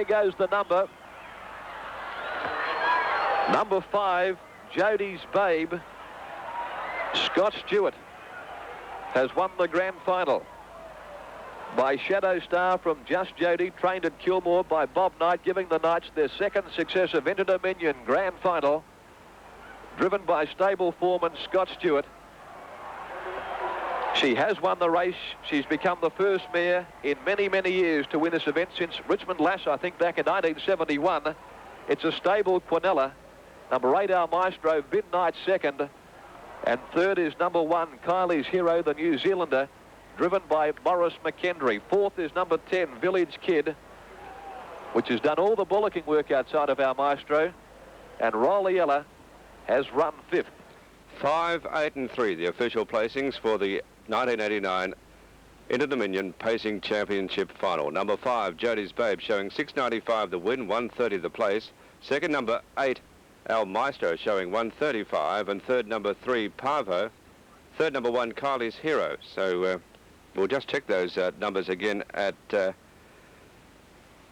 There goes the number. Number 5, Jody's Babe. Scott Stewart has won the grand final by Shadow Star from Just Jody, trained at Kilmore by Bob Knight, giving the Knights their second successive Interdominion grand final, driven by stable foreman Scott Stewart. She has won the race. She's become the first mare in many, many years to win this event since Richmond Lass, I think, back in 1971. It's a stable Quinella. Number 8, Our Maestro, Vin Knight second. And third is number 1, Kylie's Hero, the New Zealander, driven by Morris McKendry. Fourth is number 10, Village Kid, which has done all the bullocking work outside of Our Maestro. And Rolliella has run 5th. 5, 8 and 3, the official placings for the 1989 Interdominion Pacing Championship final. Number 5, Jody's Babe, showing 6.95 the win, 1.30 the place. Second, number 8, Al Maestro, showing 1.35, and third, number 3, Pavo. Third, number 1, Kylie's Hero. So we'll just check those numbers again at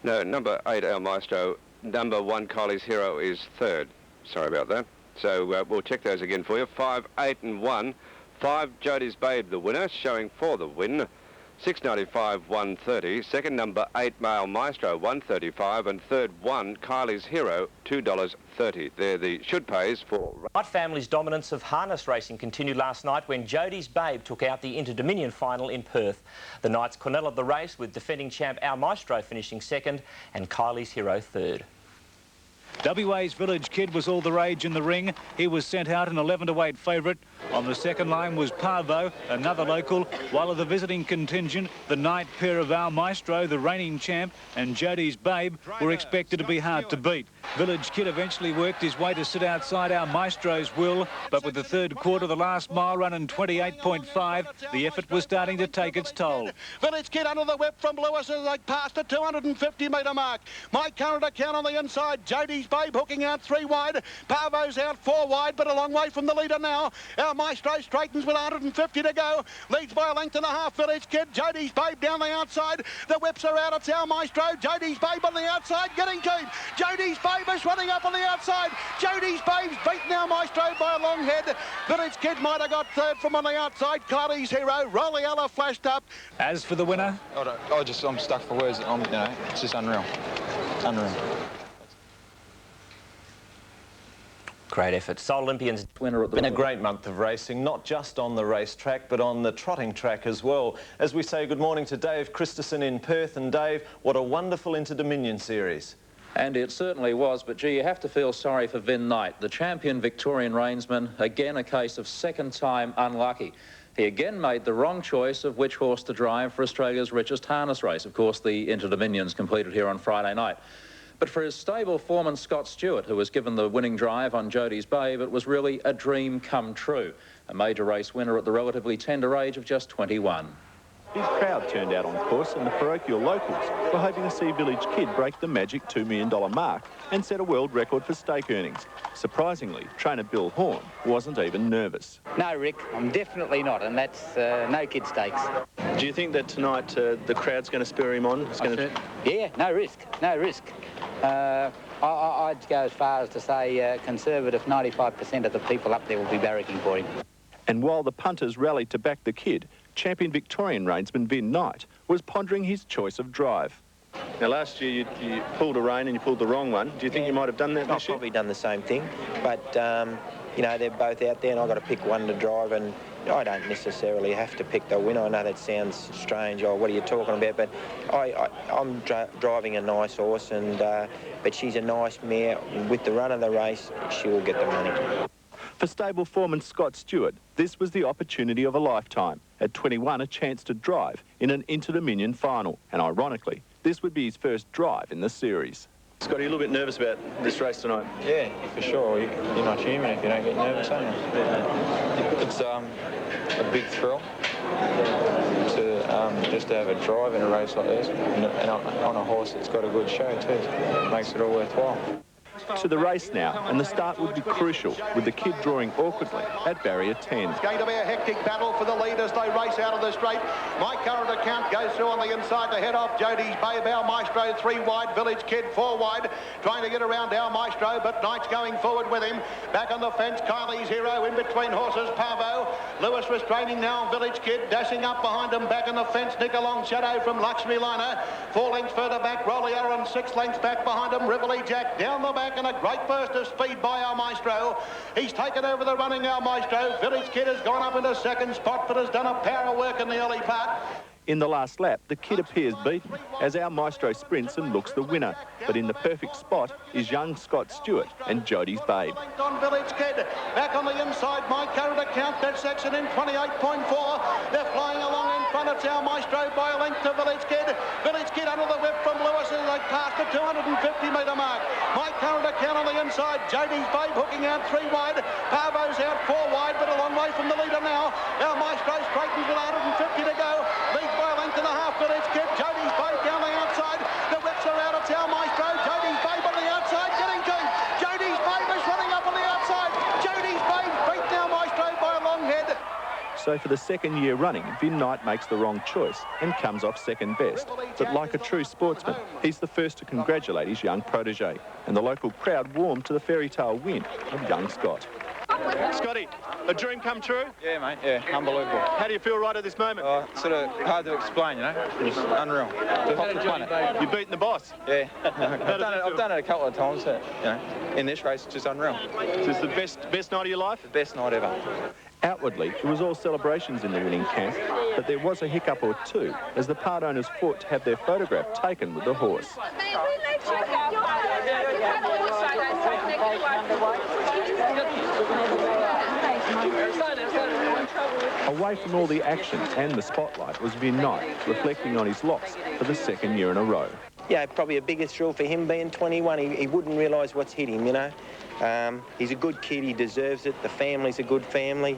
no, number 8, Al Maestro. Number 1, Kylie's Hero, is third. Sorry about that. So we'll check those again for you. 5, 8 and 1. 5, Jody's Babe, the winner, showing 4 the win. 6.95, 1.30. Second, number 8, Male Maestro, 1.35. And third, 1, Kylie's Hero, $2.30. They're the should pays for. Knight family's dominance of harness racing continued last night when Jody's Babe took out the Interdominion final in Perth. The Knights cornelled the race with defending champ Our Maestro finishing second and Kylie's Hero third. WA's Village Kid was all the rage in the ring. He was sent out an 11-to-8 favourite. On the second line was Pavo, another local, while of the visiting contingent, the Knight pair of Our Maestro, the reigning champ, and Jody's Babe were expected to be hard to beat. Village Kid eventually worked his way to sit outside Our Maestro's will, but with the third quarter, the last mile run in 28.5, the effort was starting to take its toll. Village Kid under the whip from Lewis as they passed the 250-metre mark. My current account on the inside, Jody's Babe hooking out 3 wide. Pavo's out 4 wide, but a long way from the leader now. Our Maestro straightens with 150 to go. Leads by a length and a half, Village Kid. Jody's Babe down the outside. The whips are out. It's Our Maestro. Jody's Babe on the outside, getting deep. Jody's Babe is running up on the outside. Jody's Babe's beaten Our Maestro by a long head. Village Kid might have got third from on the outside. Kylie's Hero. Rolliella flashed up. As for the winner, I'm stuck for words. It's just unreal. Unreal. Great effort. Seoul Olympians winner at the... Been a great month of racing, not just on the racetrack, but on the trotting track as well. As we say good morning to Dave Christensen in Perth. And Dave, what a wonderful Interdominion series. And it certainly was, but gee, you have to feel sorry for Vin Knight, the champion Victorian reinsman. Again, a case of second time unlucky. He again made the wrong choice of which horse to drive for Australia's richest harness race. Of course, the Interdominions completed here on Friday night. But for his stable foreman, Scott Stewart, who was given the winning drive on Jody's Babe, it was really a dream come true. A major race winner at the relatively tender age of just 21. Big crowd turned out on course, and the parochial locals were hoping to see Village Kid break the magic $2 million mark and set a world record for stake earnings. Surprisingly, trainer Bill Horn wasn't even nervous. No, Rick, I'm definitely not, and that's no kid stakes. Do you think that tonight the crowd's going to spur him on? Yeah, no risk, no risk. I'd go as far as to say conservative 95% of the people up there will be barracking for him. And while the punters rallied to back the kid, champion Victorian reinsman Vin Knight was pondering his choice of drive. Now, last year you pulled a rein and you pulled the wrong one. Do you think you might have done that this year? I've probably done the same thing, but, you know, they're both out there and I've got to pick one to drive, and I don't necessarily have to pick the winner. I know that sounds strange, what are you talking about, but I'm driving a nice horse, and but she's a nice mare. With the run of the race, she will get the money. For stable foreman Scott Stewart, this was the opportunity of a lifetime. At 21, a chance to drive in an Interdominion final. And ironically, this would be his first drive in the series. Scott, are you a little bit nervous about this race tonight? Yeah, for sure. You're not human if you don't get nervous, are you? It's a big thrill to just to have a drive in a race like this. And on a horse that's got a good show too. It makes it all worthwhile. To the race now, and the start would be crucial, with the kid drawing awkwardly at barrier 10. It's going to be a hectic battle for the lead as they race out of the straight. My current account goes through on the inside to head off Jody's Babe. Our Maestro 3 wide, Village Kid 4 wide, trying to get around Our Maestro, but Knight's going forward with him. Back on the fence, Kylie's Hero in between horses, Parvo. Lewis restraining now, Village Kid dashing up behind him. Back on the fence, Nick Along Shadow from Luxury Liner. 4 lengths further back, Rollier, and 6 lengths back behind him, Rivoli Jack down the back, and a great burst of speed by Our Maestro. He's taken over the running, Our Maestro. Village Kid has gone up into second spot, but has done a power of work in the early part. In the last lap, the kid appears beaten as Our Maestro sprints and looks the winner. But in the perfect spot is young Scott Stewart and Jody's Babe. On Village Kid, back on the inside, my current account, that section in 28.4. They're flying along in front. It's Our Maestro by a length to Village Kid. Village Kid under the whip from Lewis as they pass the 250-metre mark. My current account on the inside, Jody's Babe hooking out 3 wide. Parvo's out 4 wide, but a long way from the leader now. Our Maestro straightens with 150 to go. Leads by a length and a half, Village Kid. Jody's Babe down the outside. The whips are out. It's Our Maestro. Jody's Babe on the outside, getting deep. Jody's Babe is running up on the outside. Jody's Babe beat Our Maestro by a long head. So for the second year running, Vin Knight makes the wrong choice and comes off second best. But like a true sportsman, he's the first to congratulate his young protege. And the local crowd warmed to the fairy tale win of young Scott. Scotty, a dream come true? Yeah, mate, yeah, unbelievable. How do you feel right at this moment? Sort of hard to explain, you know, it's unreal. Top the planet. You've beaten the boss? Yeah, I've done it a couple of times, you know, in this race, it's just unreal. Is this the best night of your life? The best night ever. Outwardly, it was all celebrations in the winning camp, but there was a hiccup or two as the part owners fought to have their photograph taken with the horse. Away from all the action and the spotlight was Vin Knight, reflecting on his loss for the second year in a row. Yeah, probably a bigger thrill for him being 21. He wouldn't realise what's hit him, you know. He's a good kid, he deserves it. The family's a good family.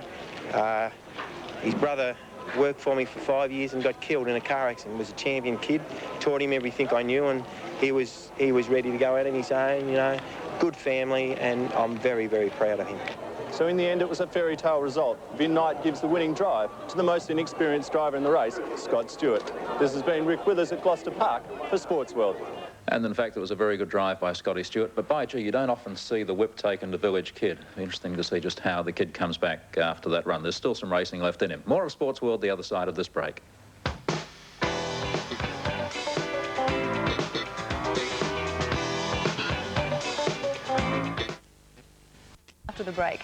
His brother worked for me for 5 years and got killed in a car accident. He was a champion kid, taught him everything I knew, and he was ready to go out on his own, you know. Good family, and I'm very, very proud of him. So in the end, it was a fairy tale result. Vin Knight gives the winning drive to the most inexperienced driver in the race, Scott Stewart. This has been Rick Withers at Gloucester Park for Sports World. And in fact, it was a very good drive by Scotty Stewart. But by gee, you don't often see the whip taken to Village Kid. Interesting to see just how the kid comes back after that run. There's still some racing left in him. More of Sports World the other side of this break. After the break.